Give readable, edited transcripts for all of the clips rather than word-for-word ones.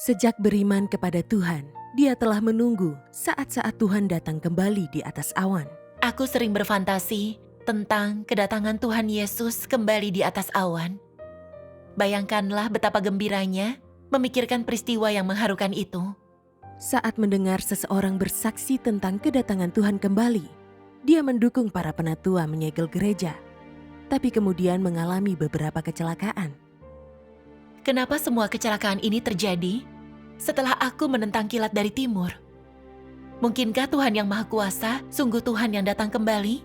Sejak beriman kepada Tuhan, dia telah menunggu saat-saat Tuhan datang kembali di atas awan. Aku sering berfantasi tentang kedatangan Tuhan Yesus kembali di atas awan. Bayangkanlah betapa gembiranya memikirkan peristiwa yang mengharukan itu. Saat mendengar seseorang bersaksi tentang kedatangan Tuhan kembali, dia mendukung para penatua menyegel gereja, tapi kemudian mengalami beberapa kecelakaan. Kenapa semua kecelakaan ini terjadi setelah aku menentang kilat dari timur? Mungkinkah Tuhan yang Maha Kuasa sungguh Tuhan yang datang kembali?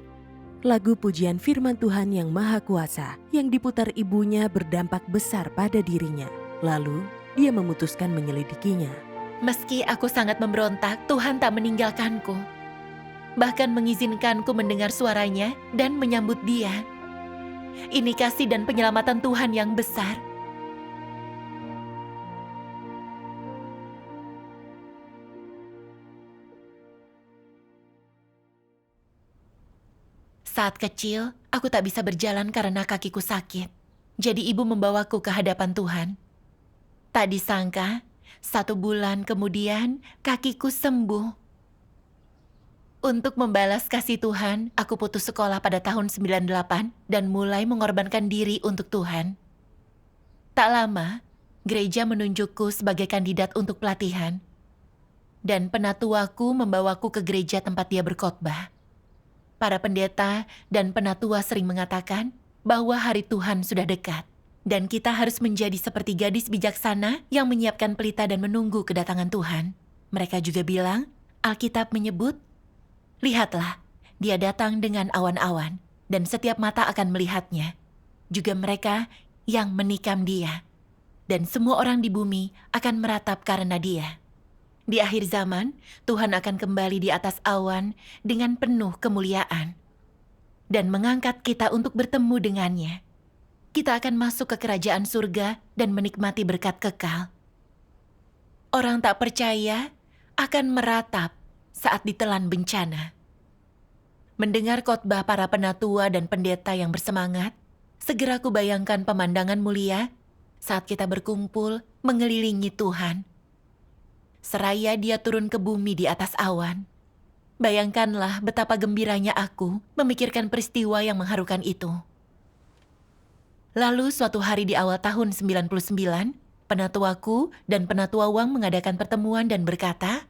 Lagu pujian firman Tuhan yang Maha Kuasa yang diputar ibunya berdampak besar pada dirinya. Lalu, dia memutuskan menyelidikinya. Meski aku sangat memberontak, Tuhan tak meninggalkanku. Bahkan mengizinkanku mendengar suaranya dan menyambut dia. Ini kasih dan penyelamatan Tuhan yang besar. Saat kecil, aku tak bisa berjalan karena kakiku sakit. Jadi ibu membawaku ke hadapan Tuhan. Tak disangka, 1 bulan kemudian kakiku sembuh. Untuk membalas kasih Tuhan, aku putus sekolah pada tahun 98 dan mulai mengorbankan diri untuk Tuhan. Tak lama, gereja menunjukku sebagai kandidat untuk pelatihan. Dan penatuaku membawaku ke gereja tempat dia berkhotbah. Para pendeta dan penatua sering mengatakan bahwa hari Tuhan sudah dekat. Dan kita harus menjadi seperti gadis bijaksana yang menyiapkan pelita dan menunggu kedatangan Tuhan. Mereka juga bilang, Alkitab menyebut, "Lihatlah, dia datang dengan awan-awan, dan setiap mata akan melihatnya. Juga mereka yang menikam dia. Dan semua orang di bumi akan meratap karena dia." Di akhir zaman, Tuhan akan kembali di atas awan dengan penuh kemuliaan dan mengangkat kita untuk bertemu dengannya. Kita akan masuk ke kerajaan surga dan menikmati berkat kekal. Orang tak percaya akan meratap saat ditelan bencana. Mendengar khotbah para penatua dan pendeta yang bersemangat, segera ku bayangkan pemandangan mulia saat kita berkumpul mengelilingi Tuhan. Seraya dia turun ke bumi di atas awan. Bayangkanlah betapa gembiranya aku memikirkan peristiwa yang mengharukan itu. Lalu suatu hari di awal tahun 99, penatuaku dan penatua Wang mengadakan pertemuan dan berkata,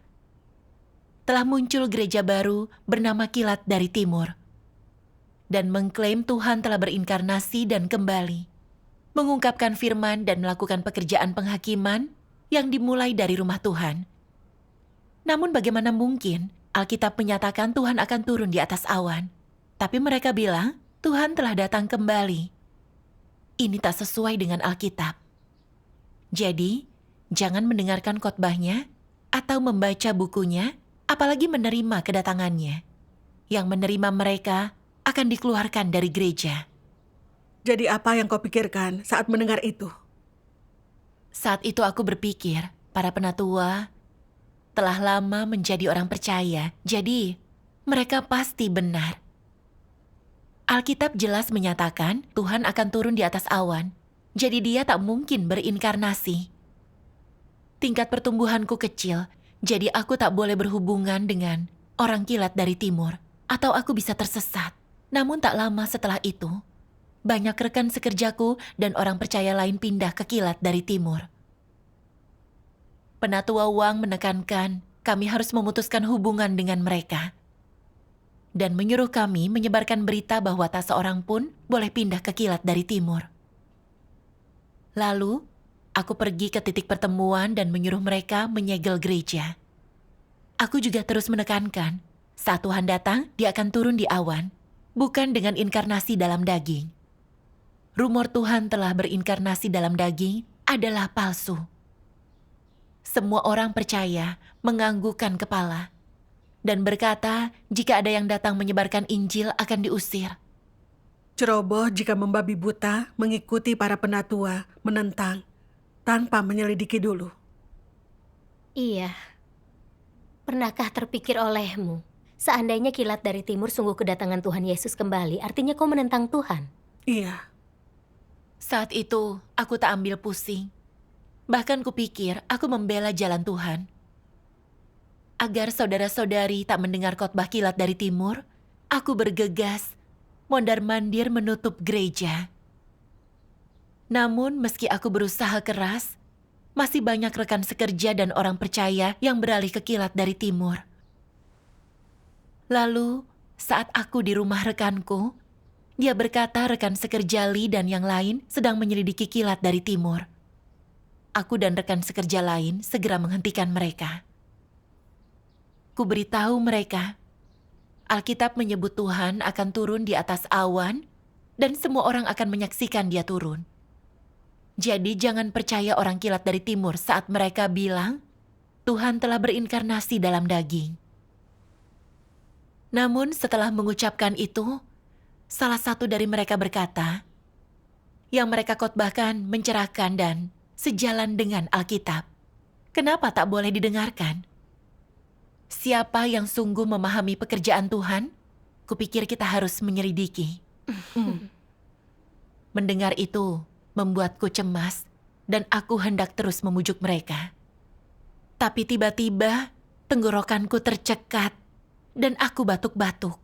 telah muncul gereja baru bernama Kilat dari Timur. Dan mengklaim Tuhan telah berinkarnasi dan kembali. Mengungkapkan firman dan melakukan pekerjaan penghakiman yang dimulai dari rumah Tuhan. Namun bagaimana mungkin Alkitab menyatakan Tuhan akan turun di atas awan? Tapi mereka bilang Tuhan telah datang kembali. Ini tak sesuai dengan Alkitab. Jadi, jangan mendengarkan khotbahnya atau membaca bukunya, apalagi menerima kedatangannya. Yang menerima mereka akan dikeluarkan dari gereja. Jadi apa yang kau pikirkan saat mendengar itu? Saat itu aku berpikir, para penatua telah lama menjadi orang percaya, jadi mereka pasti benar. Alkitab jelas menyatakan Tuhan akan turun di atas awan, jadi dia tak mungkin berinkarnasi. Tingkat pertumbuhanku kecil, jadi aku tak boleh berhubungan dengan orang kilat dari timur, atau aku bisa tersesat. Namun tak lama setelah itu, banyak rekan sekerjaku dan orang percaya lain pindah ke kilat dari timur. Penatua Wang menekankan kami harus memutuskan hubungan dengan mereka dan menyuruh kami menyebarkan berita bahwa tak seorang pun boleh pindah ke kilat dari timur. Lalu, aku pergi ke titik pertemuan dan menyuruh mereka menyegel gereja. Aku juga terus menekankan, saat Tuhan datang, dia akan turun di awan, bukan dengan inkarnasi dalam daging. Rumor Tuhan telah berinkarnasi dalam daging adalah palsu. Semua orang percaya menganggukkan kepala dan berkata jika ada yang datang menyebarkan Injil akan diusir. Ceroboh jika membabi buta mengikuti para penatua menentang tanpa menyelidiki dulu. Iya. Pernahkah terpikir olehmu, seandainya kilat dari timur sungguh kedatangan Tuhan Yesus kembali, artinya kau menentang Tuhan? Iya. Saat itu, aku tak ambil pusing. Bahkan kupikir aku membela jalan Tuhan. Agar saudara-saudari tak mendengar khotbah kilat dari timur, aku bergegas mondar-mandir menutup gereja. Namun meski aku berusaha keras, masih banyak rekan sekerja dan orang percaya yang beralih ke kilat dari timur. Lalu, saat aku di rumah rekanku, dia berkata rekan sekerja Lee dan yang lain sedang menyelidiki kilat dari timur. Aku dan rekan sekerja lain segera menghentikan mereka. Ku beritahu mereka, Alkitab menyebut Tuhan akan turun di atas awan dan semua orang akan menyaksikan dia turun. Jadi jangan percaya orang kilat dari timur saat mereka bilang, Tuhan telah berinkarnasi dalam daging. Namun setelah mengucapkan itu, salah satu dari mereka berkata, yang mereka khotbahkan mencerahkan dan sejalan dengan Alkitab. Kenapa tak boleh didengarkan? Siapa yang sungguh memahami pekerjaan Tuhan, kupikir kita harus menyelidiki. Mendengar itu membuatku cemas dan aku hendak terus memujuk mereka. Tapi tiba-tiba tenggorokanku tercekat dan aku batuk-batuk.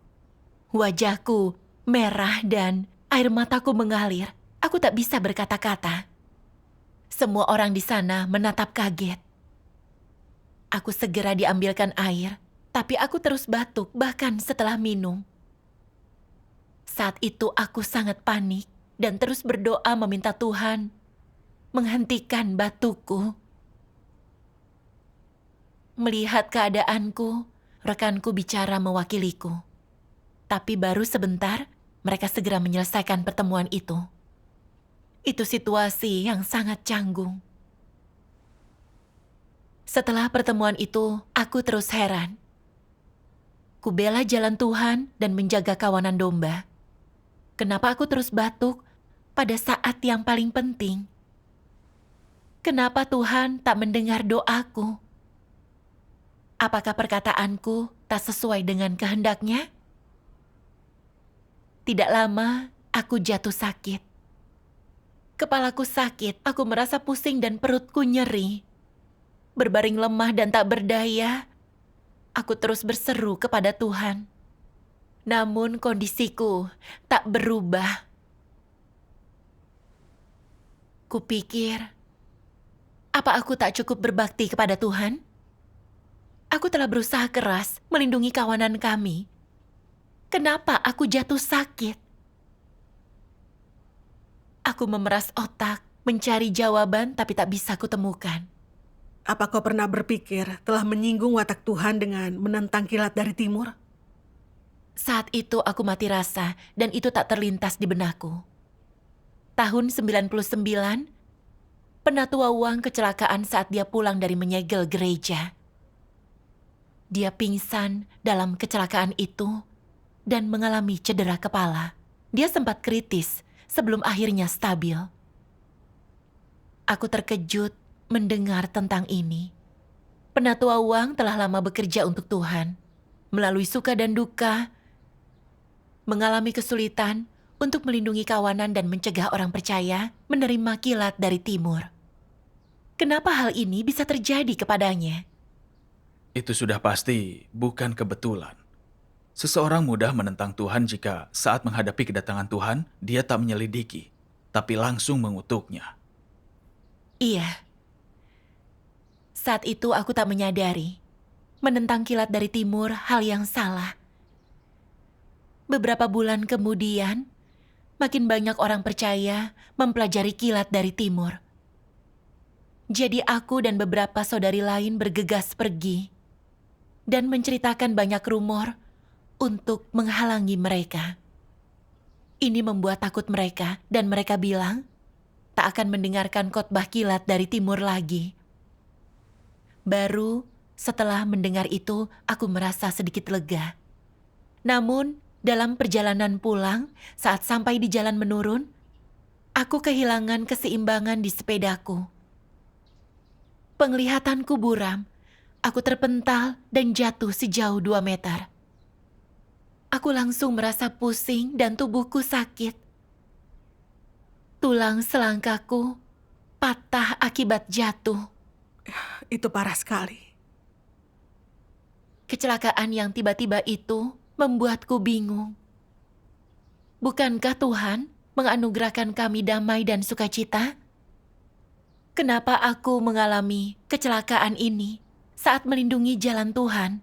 Wajahku merah dan air mataku mengalir. Aku tak bisa berkata-kata. Semua orang di sana menatap kaget. Aku segera diambilkan air, tapi aku terus batuk bahkan setelah minum. Saat itu aku sangat panik dan terus berdoa meminta Tuhan menghentikan batukku. Melihat keadaanku, rekanku bicara mewakiliku. Tapi baru sebentar, mereka segera menyelesaikan pertemuan itu. Itu situasi yang sangat canggung. Setelah pertemuan itu, aku terus heran. Ku bela jalan Tuhan dan menjaga kawanan domba. Kenapa aku terus batuk pada saat yang paling penting? Kenapa Tuhan tak mendengar doaku? Apakah perkataanku tak sesuai dengan kehendaknya? Tidak lama, aku jatuh sakit. Kepalaku sakit, aku merasa pusing dan perutku nyeri. Berbaring lemah dan tak berdaya, aku terus berseru kepada Tuhan. Namun kondisiku tak berubah. Kupikir, apa aku tak cukup berbakti kepada Tuhan? Aku telah berusaha keras melindungi kawanan kami. Kenapa aku jatuh sakit? Aku memeras otak, mencari jawaban tapi tak bisa kutemukan. Apa kau pernah berpikir telah menyinggung watak Tuhan dengan menentang kilat dari timur? Saat itu aku mati rasa dan itu tak terlintas di benakku. Tahun 99, Penatua Wang kecelakaan saat dia pulang dari menyegel gereja. Dia pingsan dalam kecelakaan itu dan mengalami cedera kepala. Dia sempat kritis sebelum akhirnya stabil. Aku terkejut mendengar tentang ini. Penatua Wang telah lama bekerja untuk Tuhan, melalui suka dan duka, mengalami kesulitan untuk melindungi kawanan dan mencegah orang percaya menerima kilat dari timur. Kenapa hal ini bisa terjadi kepadanya? Itu sudah pasti bukan kebetulan. Seseorang mudah menentang Tuhan jika saat menghadapi kedatangan Tuhan, dia tak menyelidiki, tapi langsung mengutuknya. Iya. Saat itu aku tak menyadari, menentang kilat dari timur hal yang salah. Beberapa bulan kemudian, makin banyak orang percaya mempelajari kilat dari timur. Jadi aku dan beberapa saudari lain bergegas pergi dan menceritakan banyak rumor untuk menghalangi mereka. Ini membuat takut mereka dan mereka bilang tak akan mendengarkan khotbah kilat dari timur lagi. Baru setelah mendengar itu, aku merasa sedikit lega. Namun, dalam perjalanan pulang, saat sampai di jalan menurun, aku kehilangan keseimbangan di sepedaku. Penglihatanku buram, aku terpental dan jatuh sejauh 2 meter. Aku langsung merasa pusing dan tubuhku sakit. Tulang selangkaku patah akibat jatuh. Itu parah sekali. Kecelakaan yang tiba-tiba itu membuatku bingung. Bukankah Tuhan menganugerahkan kami damai dan sukacita? Kenapa aku mengalami kecelakaan ini saat melindungi jalan Tuhan?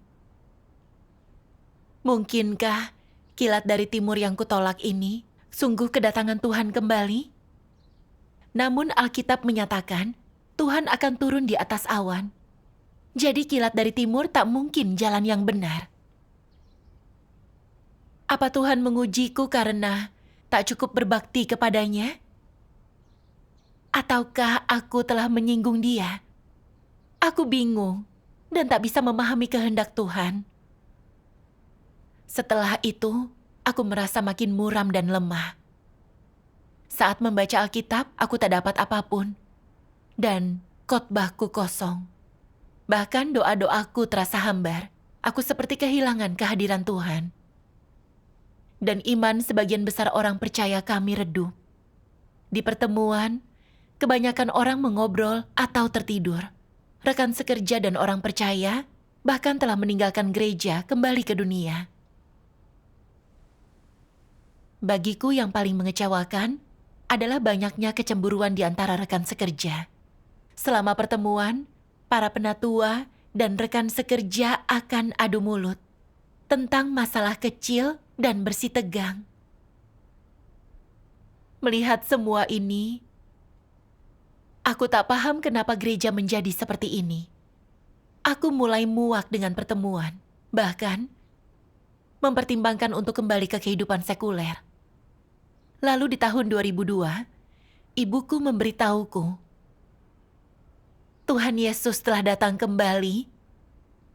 Mungkinkah kilat dari timur yang kutolak ini sungguh kedatangan Tuhan kembali? Namun Alkitab menyatakan Tuhan akan turun di atas awan. Jadi kilat dari timur tak mungkin jalan yang benar. Apa Tuhan mengujiku karena tak cukup berbakti kepadanya? Ataukah aku telah menyinggung dia? Aku bingung dan tak bisa memahami kehendak Tuhan. Setelah itu, aku merasa makin muram dan lemah. Saat membaca Alkitab, aku tak dapat apapun. Dan khotbahku kosong. Bahkan doa-doaku terasa hambar. Aku seperti kehilangan kehadiran Tuhan. Dan iman sebagian besar orang percaya kami redup. Di pertemuan, kebanyakan orang mengobrol atau tertidur. Rekan sekerja dan orang percaya bahkan telah meninggalkan gereja kembali ke dunia. Bagiku yang paling mengecewakan adalah banyaknya kecemburuan di antara rekan sekerja. Selama pertemuan, para penatua dan rekan sekerja akan adu mulut tentang masalah kecil dan bersih tegang. Melihat semua ini, aku tak paham kenapa gereja menjadi seperti ini. Aku mulai muak dengan pertemuan, bahkan mempertimbangkan untuk kembali ke kehidupan sekuler. Lalu di tahun 2002, ibuku memberitahuku, Tuhan Yesus telah datang kembali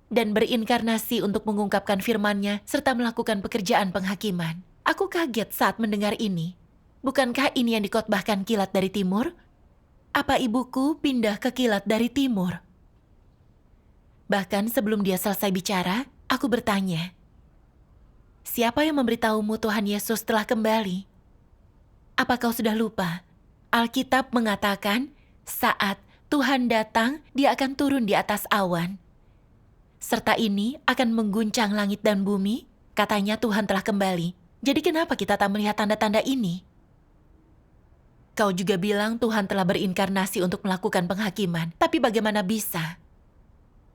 dan berinkarnasi untuk mengungkapkan firman-Nya serta melakukan pekerjaan penghakiman. Aku kaget saat mendengar ini. Bukankah ini yang dikhotbahkan kilat dari timur? Apa ibuku pindah ke kilat dari timur? Bahkan sebelum dia selesai bicara, aku bertanya, siapa yang memberitahumu Tuhan Yesus telah kembali? Apa kau sudah lupa? Alkitab mengatakan saat Tuhan datang, dia akan turun di atas awan. Serta ini akan mengguncang langit dan bumi, katanya Tuhan telah kembali. Jadi kenapa kita tak melihat tanda-tanda ini? Kau juga bilang Tuhan telah berinkarnasi untuk melakukan penghakiman. Tapi bagaimana bisa?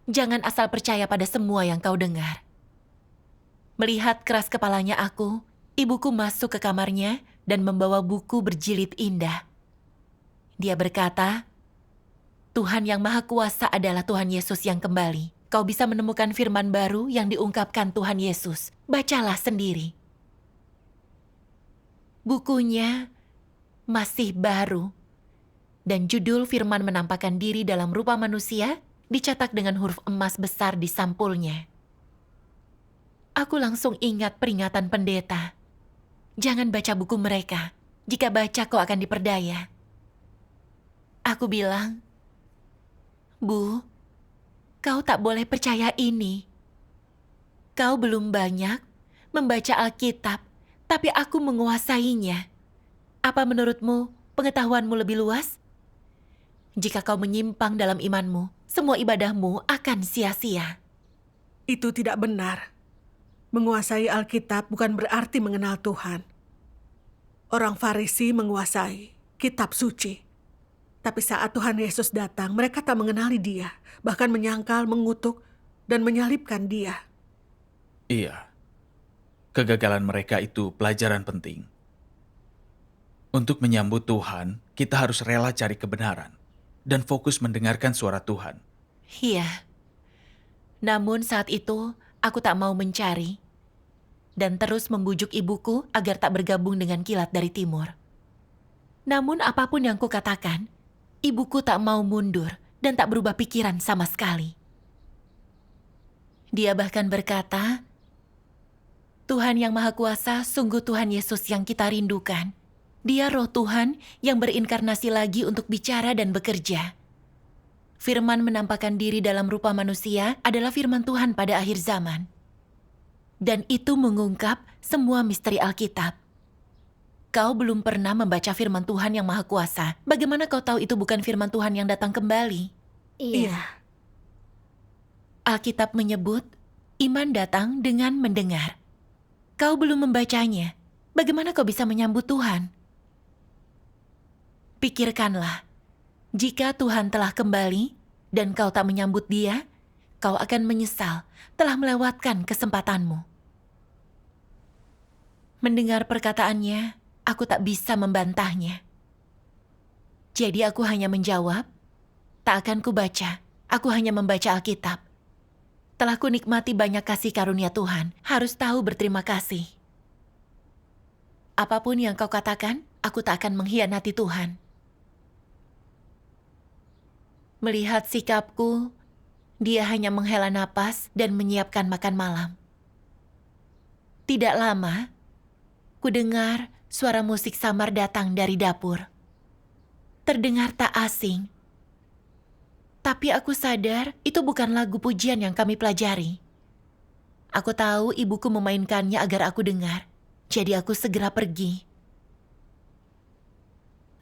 Jangan asal percaya pada semua yang kau dengar. Melihat keras kepalanya aku, ibuku masuk ke kamarnya dan membawa buku berjilid indah. Dia berkata, Tuhan yang Maha Kuasa adalah Tuhan Yesus yang kembali. Kau bisa menemukan firman baru yang diungkapkan Tuhan Yesus. Bacalah sendiri. Bukunya masih baru. Dan judul firman menampakkan diri dalam rupa manusia dicetak dengan huruf emas besar di sampulnya. Aku langsung ingat peringatan pendeta. Jangan baca buku mereka. Jika baca kau akan diperdaya. Aku bilang, Bu, kau tak boleh percaya ini. Kau belum banyak membaca Alkitab, tapi aku menguasainya. Apa menurutmu pengetahuanmu lebih luas? Jika kau menyimpang dalam imanmu, semua ibadahmu akan sia-sia. Itu tidak benar. Menguasai Alkitab bukan berarti mengenal Tuhan. Orang Farisi menguasai kitab suci. Tapi saat Tuhan Yesus datang, mereka tak mengenali dia, bahkan menyangkal, mengutuk, dan menyalibkan dia. Iya, kegagalan mereka itu pelajaran penting. Untuk menyambut Tuhan, kita harus rela cari kebenaran dan fokus mendengarkan suara Tuhan. Iya. Namun saat itu, aku tak mau mencari dan terus membujuk ibuku agar tak bergabung dengan kilat dari timur. Namun apapun yang kukatakan, ibuku tak mau mundur dan tak berubah pikiran sama sekali. Dia bahkan berkata, Tuhan yang Maha Kuasa sungguh Tuhan Yesus yang kita rindukan. Dia roh Tuhan yang berinkarnasi lagi untuk bicara dan bekerja. Firman menampakkan diri dalam rupa manusia adalah firman Tuhan pada akhir zaman. Dan itu mengungkap semua misteri Alkitab. Kau belum pernah membaca firman Tuhan yang Maha Kuasa. Bagaimana kau tahu itu bukan firman Tuhan yang datang kembali? Iya. Alkitab menyebut, iman datang dengan mendengar. Kau belum membacanya. Bagaimana kau bisa menyambut Tuhan? Pikirkanlah, jika Tuhan telah kembali dan kau tak menyambut Dia, kau akan menyesal telah melewatkan kesempatanmu. Mendengar perkataannya, aku tak bisa membantahnya. Jadi aku hanya menjawab, tak akan kubaca, aku hanya membaca Alkitab. Telah kunikmati banyak kasih karunia Tuhan, harus tahu berterima kasih. Apapun yang kau katakan, aku tak akan mengkhianati Tuhan. Melihat sikapku, Dia hanya menghela napas dan menyiapkan makan malam. Tidak lama, ku dengar suara musik samar datang dari dapur. Terdengar tak asing. Tapi aku sadar itu bukan lagu pujian yang kami pelajari. Aku tahu ibuku memainkannya agar aku dengar, jadi aku segera pergi.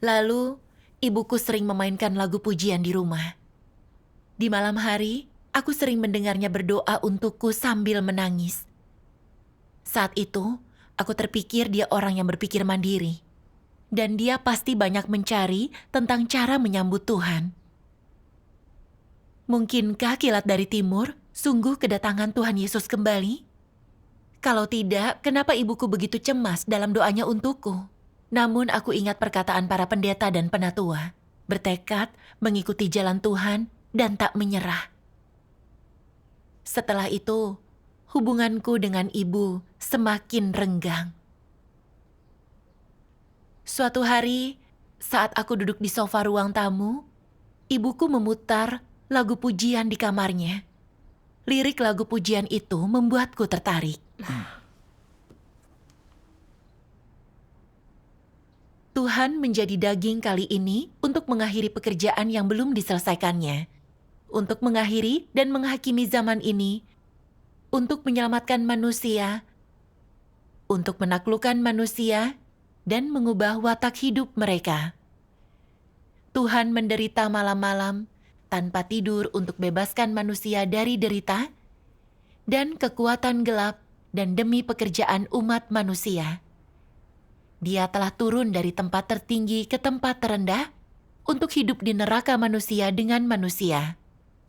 Lalu, ibuku sering memainkan lagu pujian di rumah. Di malam hari, aku sering mendengarnya berdoa untukku sambil menangis. Saat itu, aku terpikir dia orang yang berpikir mandiri. Dan dia pasti banyak mencari tentang cara menyambut Tuhan. Mungkinkah kilat dari timur sungguh kedatangan Tuhan Yesus kembali? Kalau tidak, kenapa ibuku begitu cemas dalam doanya untukku? Namun aku ingat perkataan para pendeta dan penatua, bertekad mengikuti jalan Tuhan dan tak menyerah. Setelah itu, hubunganku dengan ibu semakin renggang. Suatu hari, saat aku duduk di sofa ruang tamu, ibuku memutar lagu pujian di kamarnya. Lirik lagu pujian itu membuatku tertarik. Tuhan menjadi daging kali ini untuk mengakhiri pekerjaan yang belum diselesaikannya. Untuk mengakhiri dan menghakimi zaman ini. Untuk menyelamatkan manusia. Untuk menaklukkan manusia dan mengubah watak hidup mereka. Tuhan menderita malam-malam tanpa tidur untuk bebaskan manusia dari derita dan kekuatan gelap dan demi pekerjaan umat manusia. Dia telah turun dari tempat tertinggi ke tempat terendah untuk hidup di neraka manusia dengan manusia.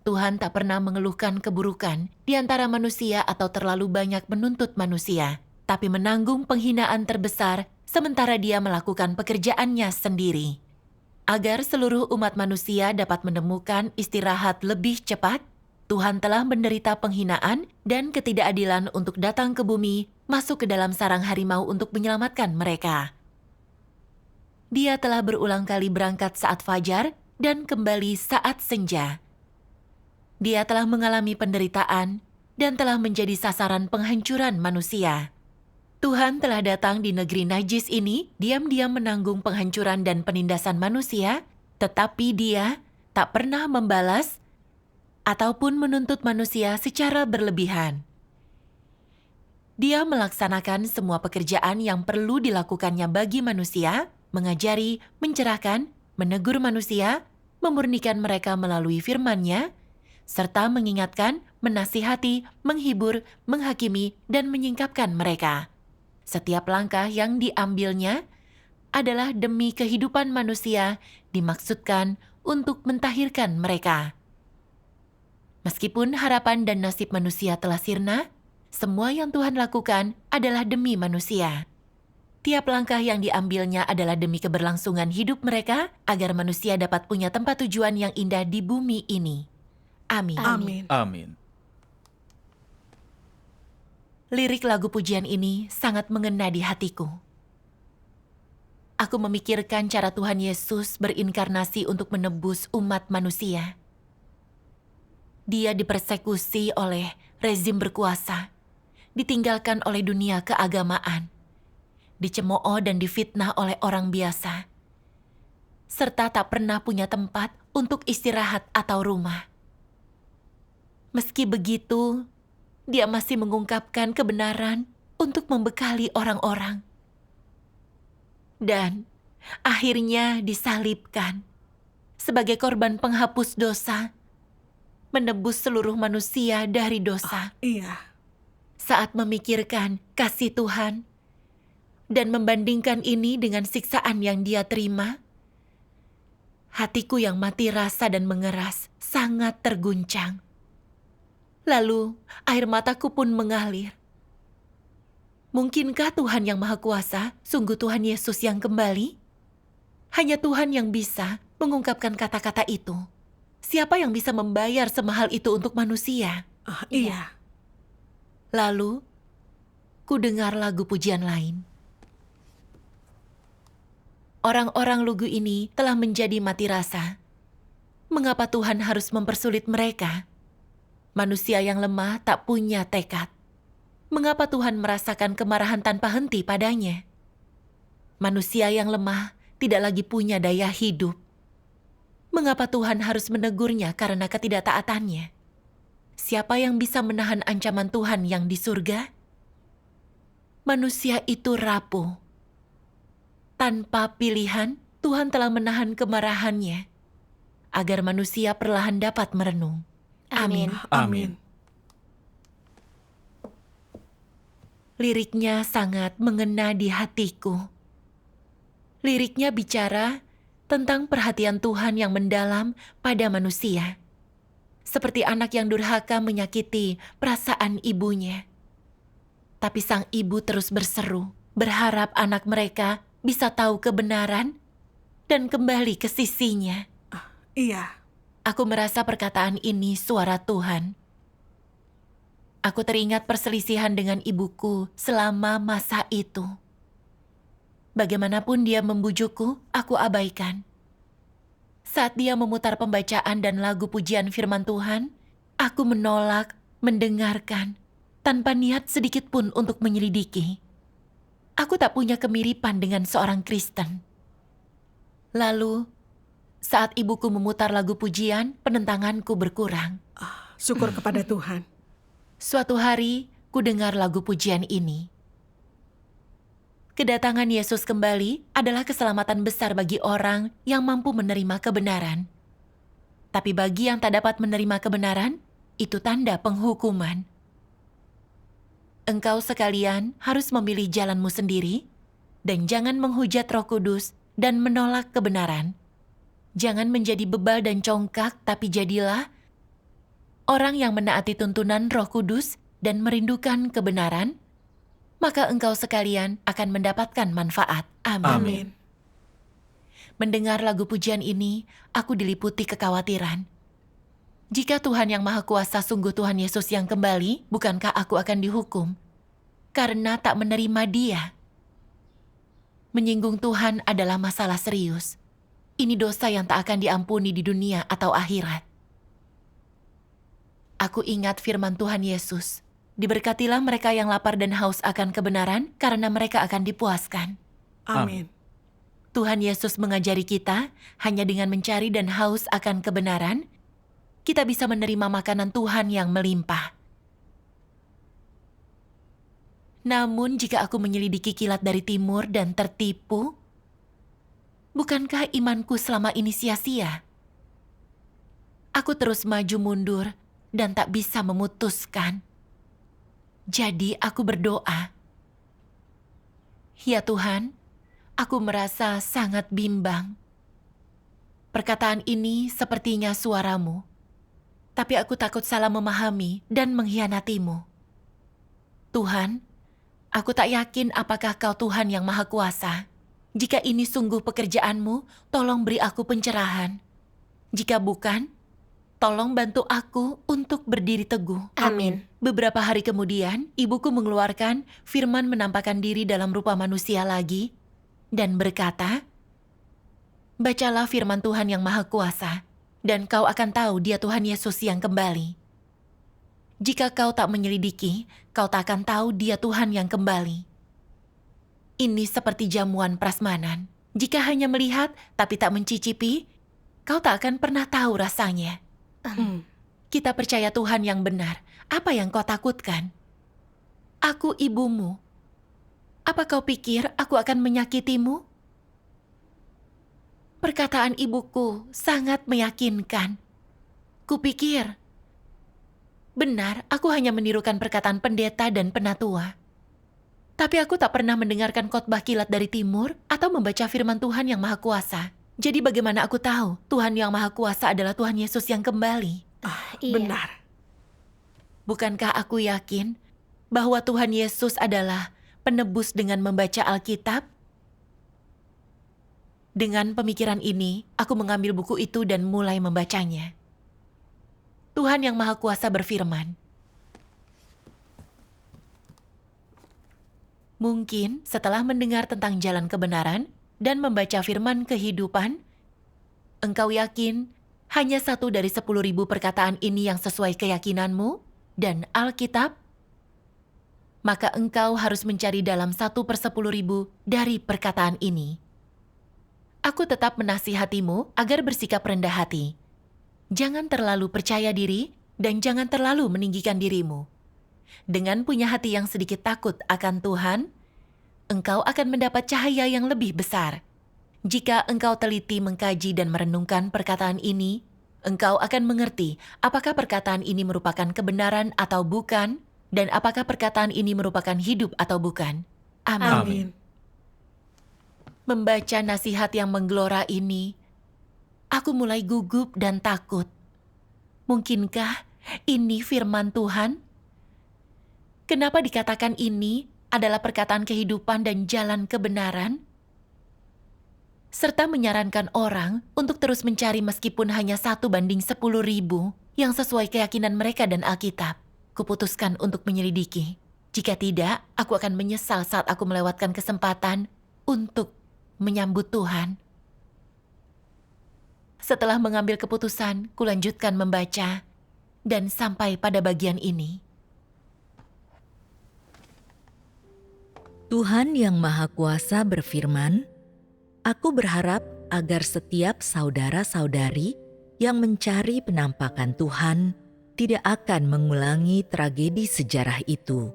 Tuhan tak pernah mengeluhkan keburukan di antara manusia atau terlalu banyak menuntut manusia, tapi menanggung penghinaan terbesar sementara Dia melakukan pekerjaannya sendiri. Agar seluruh umat manusia dapat menemukan istirahat lebih cepat, Tuhan telah menderita penghinaan dan ketidakadilan untuk datang ke bumi, masuk ke dalam sarang harimau untuk menyelamatkan mereka. Dia telah berulang kali berangkat saat fajar dan kembali saat senja. Dia telah mengalami penderitaan dan telah menjadi sasaran penghancuran manusia. Tuhan telah datang di negeri najis ini, diam-diam menanggung penghancuran dan penindasan manusia, tetapi Dia tak pernah membalas ataupun menuntut manusia secara berlebihan. Dia melaksanakan semua pekerjaan yang perlu dilakukannya bagi manusia, mengajari, mencerahkan, menegur manusia, memurnikan mereka melalui firman-Nya, serta mengingatkan, menasihati, menghibur, menghakimi, dan menyingkapkan mereka. Setiap langkah yang diambilnya adalah demi kehidupan manusia, dimaksudkan untuk mentahirkan mereka. Meskipun harapan dan nasib manusia telah sirna, semua yang Tuhan lakukan adalah demi manusia. Tiap langkah yang diambilnya adalah demi keberlangsungan hidup mereka, agar manusia dapat punya tempat tujuan yang indah di bumi ini. Amin. Amin. Amin. Lirik lagu pujian ini sangat mengena di hatiku. Aku memikirkan cara Tuhan Yesus berinkarnasi untuk menebus umat manusia. Dia dipersekusi oleh rezim berkuasa, ditinggalkan oleh dunia keagamaan, dicemooh dan difitnah oleh orang biasa, serta tak pernah punya tempat untuk istirahat atau rumah. Meski begitu, Dia masih mengungkapkan kebenaran untuk membekali orang-orang. dan akhirnya disalibkan sebagai korban penghapus dosa, menebus seluruh manusia dari dosa. Iya. Saat memikirkan kasih Tuhan dan membandingkan ini dengan siksaan yang Dia terima, hatiku yang mati rasa dan mengeras sangat terguncang. Lalu air mataku pun mengalir. Mungkinkah Tuhan yang Maha Kuasa sungguh Tuhan Yesus yang kembali? Hanya Tuhan yang bisa mengungkapkan kata-kata itu. Siapa yang bisa membayar semahal itu untuk manusia? Iya. Lalu, ku dengar lagu pujian lain. Orang-orang lugu ini telah menjadi mati rasa. Mengapa Tuhan harus mempersulit mereka? Manusia yang lemah tak punya tekad. Mengapa Tuhan merasakan kemarahan tanpa henti padanya? Manusia yang lemah tidak lagi punya daya hidup. Mengapa Tuhan harus menegurnya karena ketidaktaatannya? Siapa yang bisa menahan ancaman Tuhan yang di surga? Manusia itu rapuh. Tanpa pilihan, Tuhan telah menahan kemarahannya agar manusia perlahan dapat merenung. Amin. Amin. Liriknya sangat mengena di hatiku. Liriknya bicara tentang perhatian Tuhan yang mendalam pada manusia. Seperti anak yang durhaka menyakiti perasaan ibunya. Tapi sang ibu terus berseru, berharap anak mereka bisa tahu kebenaran dan kembali ke sisinya. Iya. Aku merasa perkataan ini suara Tuhan. Aku teringat perselisihan dengan ibuku selama masa itu. Bagaimanapun dia membujukku, aku abaikan. Saat dia memutar pembacaan dan lagu pujian firman Tuhan, aku menolak, mendengarkan, tanpa niat sedikit pun untuk menyelidiki. Aku tak punya kemiripan dengan seorang Kristen. Lalu, saat ibuku memutar lagu pujian, penentanganku berkurang. Syukur kepada Tuhan. Suatu hari, ku dengar lagu pujian ini. Kedatangan Yesus kembali adalah keselamatan besar bagi orang yang mampu menerima kebenaran. Tapi bagi yang tak dapat menerima kebenaran, itu tanda penghukuman. Engkau sekalian harus memilih jalanmu sendiri, dan jangan menghujat Roh Kudus dan menolak kebenaran. Jangan menjadi bebal dan congkak, tapi jadilah orang yang menaati tuntunan Roh Kudus dan merindukan kebenaran, maka engkau sekalian akan mendapatkan manfaat. Amin. Amin. Mendengar lagu pujian ini, aku diliputi kekhawatiran. Jika Tuhan yang Maha Kuasa sungguh Tuhan Yesus yang kembali, bukankah aku akan dihukum karena tak menerima Dia? Menyinggung Tuhan adalah masalah serius. Ini dosa yang tak akan diampuni di dunia atau akhirat. Aku ingat firman Tuhan Yesus. Diberkatilah mereka yang lapar dan haus akan kebenaran, karena mereka akan dipuaskan. Amin. Tuhan Yesus mengajari kita, hanya dengan mencari dan haus akan kebenaran, kita bisa menerima makanan Tuhan yang melimpah. Namun jika aku menyelidiki kilat dari timur dan tertipu, bukankah imanku selama ini sia-sia? Aku terus maju mundur dan tak bisa memutuskan. Jadi aku berdoa, "Ya Tuhan, aku merasa sangat bimbang. Perkataan ini sepertinya suaramu, tapi aku takut salah memahami dan mengkhianatimu. Tuhan, aku tak yakin apakah Kau Tuhan yang Maha Kuasa. Jika ini sungguh pekerjaanmu, tolong beri aku pencerahan. Jika bukan, tolong bantu aku untuk berdiri teguh." Amin. Beberapa hari kemudian, ibuku mengeluarkan firman menampakkan diri dalam rupa manusia lagi dan berkata, "Bacalah firman Tuhan yang Maha Kuasa, dan kau akan tahu Dia Tuhan Yesus yang kembali. Jika kau tak menyelidiki, kau tak akan tahu Dia Tuhan yang kembali." Ini seperti jamuan prasmanan. Jika hanya melihat tapi tak mencicipi, kau tak akan pernah tahu rasanya. Kita percaya Tuhan yang benar. Apa yang kau takutkan? Aku ibumu. Apa kau pikir aku akan menyakitimu? perkataan ibuku sangat meyakinkan. Kupikir, benar, aku hanya menirukan perkataan pendeta dan penatua. Tapi aku tak pernah mendengarkan khotbah kilat dari timur atau membaca firman Tuhan yang Maha Kuasa. Jadi bagaimana aku tahu Tuhan yang Maha Kuasa adalah Tuhan Yesus yang kembali? Iya. Benar. Bukankah aku yakin bahwa Tuhan Yesus adalah penebus dengan membaca Alkitab? Dengan pemikiran ini, aku mengambil buku itu dan mulai membacanya. Tuhan yang Maha Kuasa berfirman, mungkin setelah mendengar tentang jalan kebenaran dan membaca firman kehidupan, engkau yakin hanya 1 dari 10.000 perkataan ini yang sesuai keyakinanmu dan Alkitab? Maka engkau harus mencari dalam 1/10.000 dari perkataan ini. Aku tetap menasihatimu agar bersikap rendah hati. Jangan terlalu percaya diri dan jangan terlalu meninggikan dirimu. Dengan punya hati yang sedikit takut akan Tuhan, engkau akan mendapat cahaya yang lebih besar. Jika engkau teliti mengkaji dan merenungkan perkataan ini, engkau akan mengerti apakah perkataan ini merupakan kebenaran atau bukan, dan apakah perkataan ini merupakan hidup atau bukan. Amin. Amin. Membaca nasihat yang menggelora ini, aku mulai gugup dan takut. Mungkinkah ini firman Tuhan? Kenapa dikatakan ini adalah perkataan kehidupan dan jalan kebenaran? Serta menyarankan orang untuk terus mencari meskipun hanya 1/10.000 yang sesuai keyakinan mereka dan Alkitab. Kuputuskan untuk menyelidiki. Jika tidak, aku akan menyesal saat aku melewatkan kesempatan untuk menyambut Tuhan. Setelah mengambil keputusan, kulanjutkan membaca dan sampai pada bagian ini. Tuhan yang Maha Kuasa berfirman, "Aku berharap agar setiap saudara-saudari yang mencari penampakan Tuhan tidak akan mengulangi tragedi sejarah itu.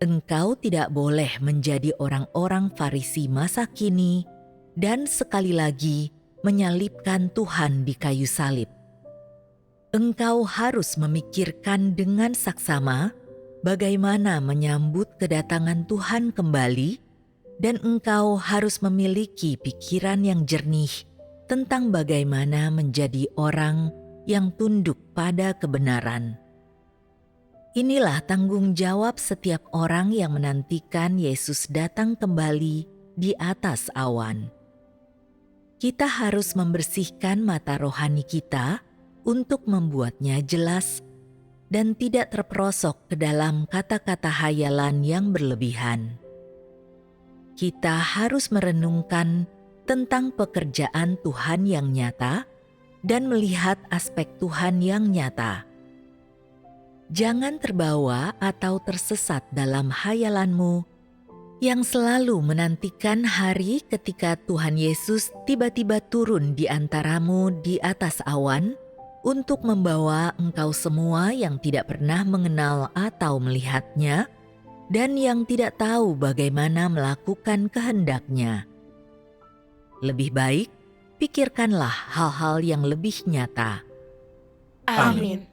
Engkau tidak boleh menjadi orang-orang Farisi masa kini dan sekali lagi menyalibkan Tuhan di kayu salib. Engkau harus memikirkan dengan saksama bagaimana menyambut kedatangan Tuhan kembali, dan engkau harus memiliki pikiran yang jernih tentang bagaimana menjadi orang yang tunduk pada kebenaran. Inilah tanggung jawab setiap orang yang menantikan Yesus datang kembali di atas awan. Kita harus membersihkan mata rohani kita untuk membuatnya jelas dan tidak terperosok ke dalam kata-kata hayalan yang berlebihan. Kita harus merenungkan tentang pekerjaan Tuhan yang nyata dan melihat aspek Tuhan yang nyata. Jangan terbawa atau tersesat dalam hayalanmu yang selalu menantikan hari ketika Tuhan Yesus tiba-tiba turun di antaramu di atas awan untuk membawa engkau semua yang tidak pernah mengenal atau melihatnya dan yang tidak tahu bagaimana melakukan kehendaknya. Lebih baik, pikirkanlah hal-hal yang lebih nyata. Amin.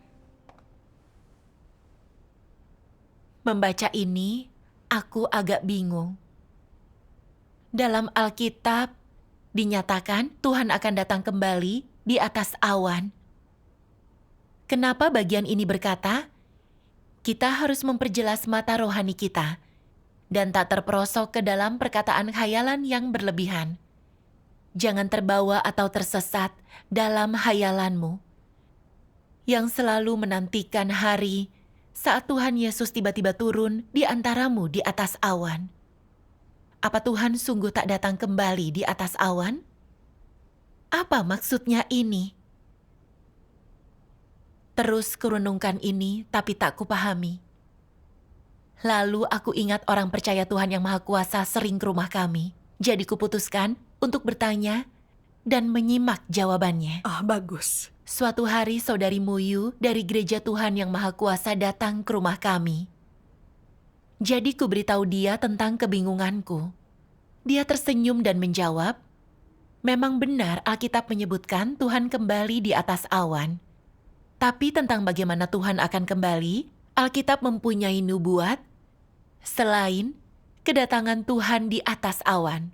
Membaca ini, aku agak bingung. Dalam Alkitab, dinyatakan Tuhan akan datang kembali di atas awan. Kenapa bagian ini berkata, kita harus memperjelas mata rohani kita dan tak terperosok ke dalam perkataan khayalan yang berlebihan. Jangan terbawa atau tersesat dalam khayalanmu yang selalu menantikan hari saat Tuhan Yesus tiba-tiba turun di antaramu di atas awan. Apa Tuhan sungguh tak datang kembali di atas awan? Apa maksudnya ini? Terus kurenungkan ini, tapi tak kupahami. Lalu aku ingat orang percaya Tuhan yang Maha Kuasa sering ke rumah kami. Jadi kuputuskan untuk bertanya dan menyimak jawabannya. Bagus. Suatu hari saudari Muyu dari Gereja Tuhan yang Maha Kuasa datang ke rumah kami. Jadi ku beritahu dia tentang kebingunganku. Dia tersenyum dan menjawab, Memang benar Alkitab menyebutkan Tuhan kembali di atas awan. Tapi tentang bagaimana Tuhan akan kembali, Alkitab mempunyai nubuat selain kedatangan Tuhan di atas awan.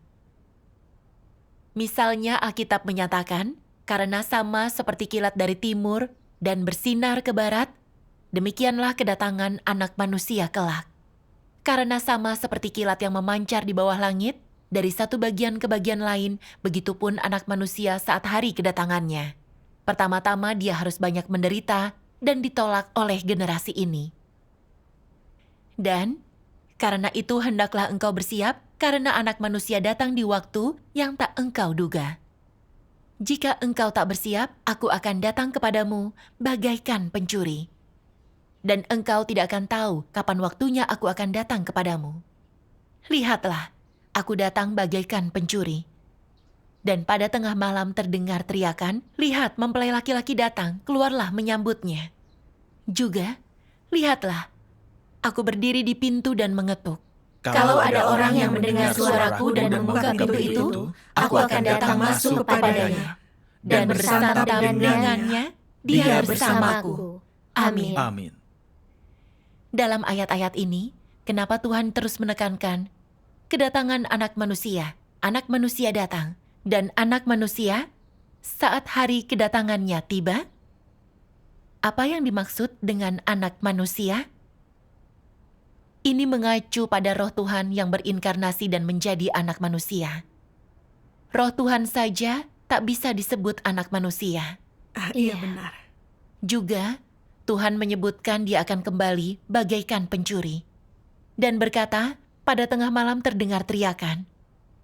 Misalnya Alkitab menyatakan, karena sama seperti kilat dari timur dan bersinar ke barat, demikianlah kedatangan Anak Manusia kelak. Karena sama seperti kilat yang memancar di bawah langit, dari satu bagian ke bagian lain, begitupun Anak Manusia saat hari kedatangannya. Pertama-tama dia harus banyak menderita dan ditolak oleh generasi ini. Dan karena itu hendaklah engkau bersiap, karena Anak Manusia datang di waktu yang tak engkau duga. Jika engkau tak bersiap, aku akan datang kepadamu bagaikan pencuri. Dan engkau tidak akan tahu kapan waktunya aku akan datang kepadamu. Lihatlah, aku datang bagaikan pencuri. Dan pada tengah malam terdengar teriakan, lihat mempelai laki-laki datang, keluarlah menyambutnya. Juga, lihatlah, aku berdiri di pintu dan mengetuk. Kalau ada orang yang mendengar suaraku dan membuka pintu itu, aku akan datang masuk kepadanya. Dan bersantap dengannya, dia bersamaku. Amin. Amin. Dalam ayat-ayat ini, kenapa Tuhan terus menekankan kedatangan Anak Manusia datang, dan Anak Manusia saat hari kedatangannya tiba? Apa yang dimaksud dengan Anak Manusia? Ini mengacu pada Roh Tuhan yang berinkarnasi dan menjadi Anak Manusia. Roh Tuhan saja tak bisa disebut Anak Manusia. Iya benar. Juga, Tuhan menyebutkan dia akan kembali bagaikan pencuri. Dan berkata, pada tengah malam terdengar teriakan.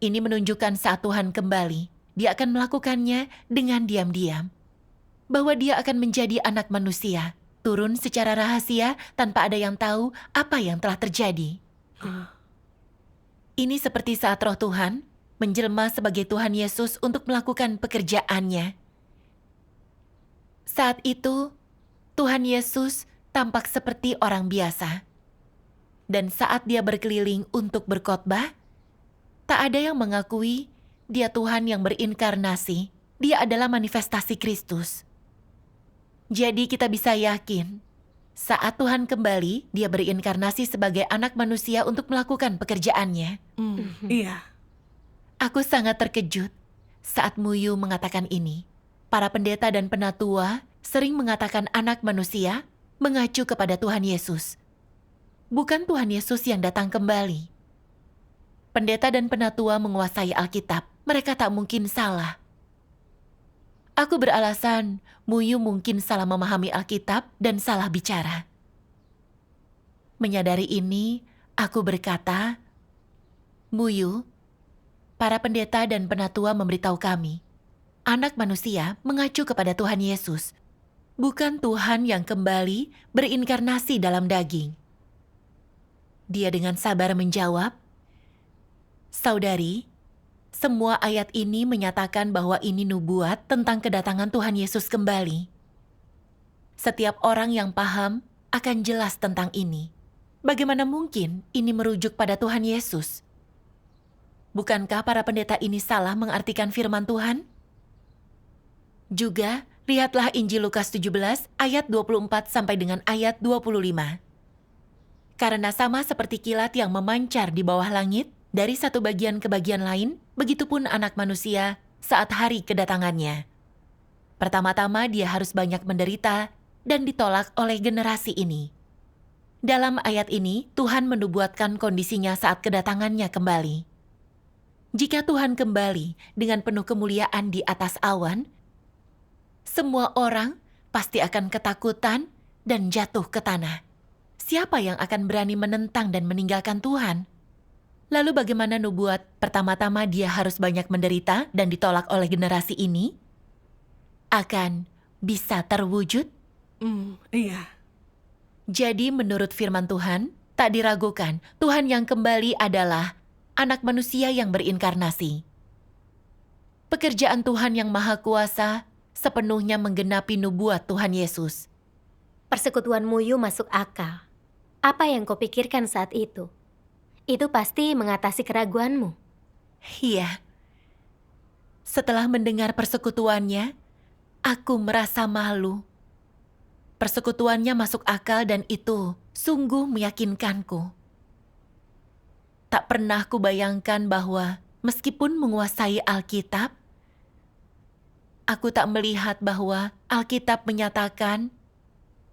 Ini menunjukkan saat Tuhan kembali, dia akan melakukannya dengan diam-diam. Bahwa dia akan menjadi Anak Manusia, turun secara rahasia tanpa ada yang tahu apa yang telah terjadi. Ini seperti saat Roh Tuhan menjelma sebagai Tuhan Yesus untuk melakukan pekerjaannya. Saat itu, Tuhan Yesus tampak seperti orang biasa. Dan saat dia berkeliling untuk berkhotbah, tak ada yang mengakui dia Tuhan yang berinkarnasi. Dia adalah manifestasi Kristus. Jadi kita bisa yakin, saat Tuhan kembali, dia berinkarnasi sebagai Anak Manusia untuk melakukan pekerjaannya. Iya. Aku sangat terkejut saat Muyu mengatakan ini. Para pendeta dan penatua sering mengatakan Anak Manusia mengacu kepada Tuhan Yesus. Bukan Tuhan Yesus yang datang kembali. Pendeta dan penatua menguasai Alkitab. Mereka tak mungkin salah. Aku beralasan Muyu mungkin salah memahami Alkitab dan salah bicara. Menyadari ini, aku berkata, Muyu, para pendeta dan penatua memberitahu kami, Anak Manusia mengacu kepada Tuhan Yesus, bukan Tuhan yang kembali berinkarnasi dalam daging. Dia dengan sabar menjawab, Saudari, semua ayat ini menyatakan bahwa ini nubuat tentang kedatangan Tuhan Yesus kembali. Setiap orang yang paham akan jelas tentang ini. Bagaimana mungkin ini merujuk pada Tuhan Yesus? Bukankah para pendeta ini salah mengartikan firman Tuhan? Juga, lihatlah Injil Lukas 17 ayat 24 sampai dengan ayat 25. Karena sama seperti kilat yang memancar di bawah langit, dari satu bagian ke bagian lain, begitupun Anak Manusia saat hari kedatangannya. Pertama-tama dia harus banyak menderita dan ditolak oleh generasi ini. Dalam ayat ini, Tuhan menubuatkan kondisinya saat kedatangannya kembali. Jika Tuhan kembali dengan penuh kemuliaan di atas awan, semua orang pasti akan ketakutan dan jatuh ke tanah. Siapa yang akan berani menentang dan meninggalkan Tuhan? Lalu bagaimana nubuat pertama-tama dia harus banyak menderita dan ditolak oleh generasi ini? Akan bisa terwujud? Iya. Jadi menurut firman Tuhan, tak diragukan Tuhan yang kembali adalah Anak Manusia yang berinkarnasi. Pekerjaan Tuhan yang Maha Kuasa sepenuhnya menggenapi nubuat Tuhan Yesus. Persekutuan Muyu masuk akal. Apa yang kau pikirkan saat itu? Itu pasti mengatasi keraguanmu. Iya. Setelah mendengar persekutuannya, aku merasa malu. Persekutuannya masuk akal dan itu sungguh meyakinkanku. Tak pernah kubayangkan bahwa meskipun menguasai Alkitab, aku tak melihat bahwa Alkitab menyatakan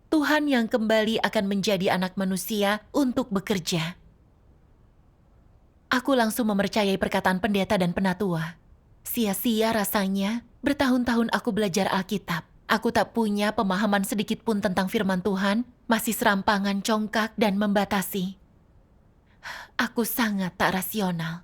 Tuhan yang kembali akan menjadi anak manusia untuk bekerja. Aku langsung mempercayai perkataan pendeta dan penatua. Sia-sia rasanya bertahun-tahun aku belajar Alkitab. Aku tak punya pemahaman sedikit pun tentang firman Tuhan, masih serampangan congkak dan membatasi. Aku sangat tak rasional.